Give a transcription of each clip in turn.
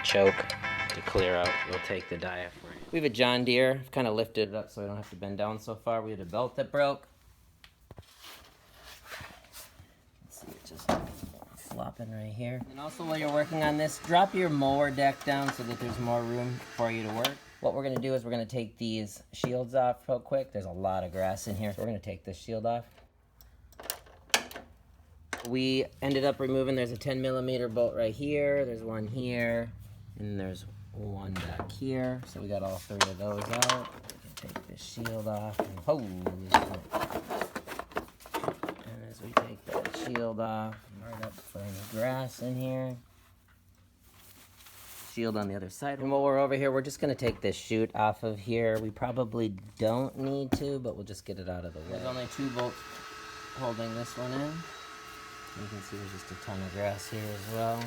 choke to clear out. We'll take the diaphragm. We have a John Deere. I've kind of lifted it up so I don't have to bend down so far. We had a belt that broke. Let's see, it's just flopping right here. And also while you're working on this, drop your mower deck down so that there's more room for you to work. What we're going to do is we're going to take these shields off real quick. There's a lot of grass in here, so we're going to take this shield off. We ended up removing, there's a 10mm bolt right here, there's one here, and there's one back here. So we got all 3 of those out. We can take this shield off, and as we take that shield off, right up for any grass in here. Shield on the other side. And while we're over here, we're just gonna take this chute off of here. We probably don't need to, but we'll just get it out of the way. There's only 2 bolts holding this one in. You can see there's just a ton of grass here as well.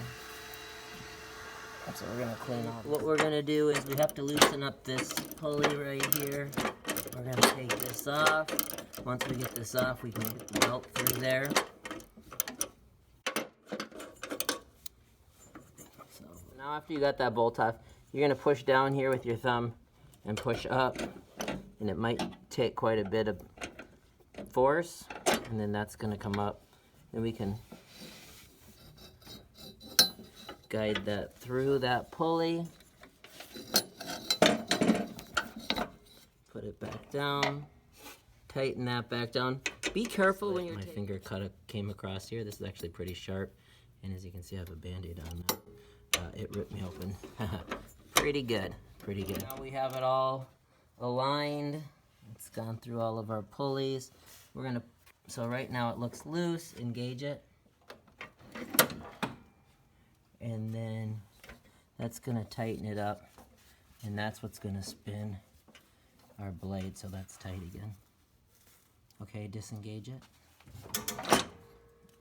So we're gonna clean off. What we're gonna do is we have to loosen up this pulley right here. We're gonna take this off. Once we get this off, we can get the belt through there. So now after you got that bolt off, you're gonna push down here with your thumb and push up. And it might take quite a bit of force. And then that's gonna come up. And we can guide that through that pulley. Put it back down. Tighten that back down. Be careful when you're my finger came across here. This is actually pretty sharp. And as you can see, I have a Band-Aid on that. It ripped me open. Pretty good. Pretty good. Now we have it all aligned. It's gone through all of our pulleys. So right now it looks loose, engage it. And then that's gonna tighten it up. And that's what's gonna spin our blade, so that's tight again. Okay, disengage it.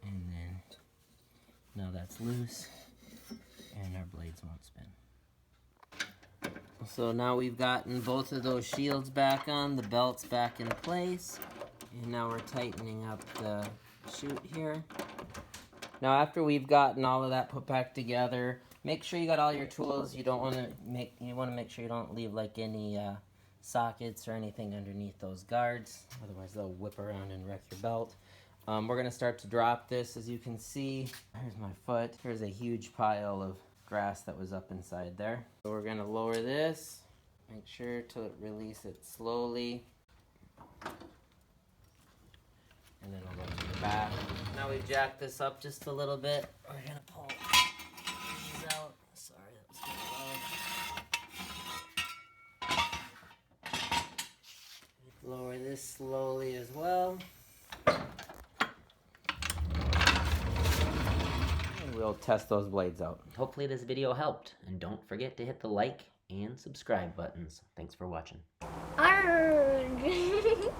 And then, now that's loose, and our blades won't spin. So now we've gotten both of those shields back on, the belt's back in place. And now we're tightening up the chute here. Now after we've gotten all of that put back together, make sure you got all your tools. You want to make sure you don't leave like any sockets or anything underneath those guards. Otherwise they'll whip around and wreck your belt. We're gonna start to drop this. As you can see, here's my foot. Here's a huge pile of grass that was up inside there. So we're gonna lower this. Make sure to release it slowly. And then we'll go to the back. Now we've jacked this up just a little bit. We're gonna pull these out. Sorry, that was too low. Lower this slowly as well. And we'll test those blades out. Hopefully this video helped. And don't forget to hit the like and subscribe buttons. Thanks for watching. Arrgh.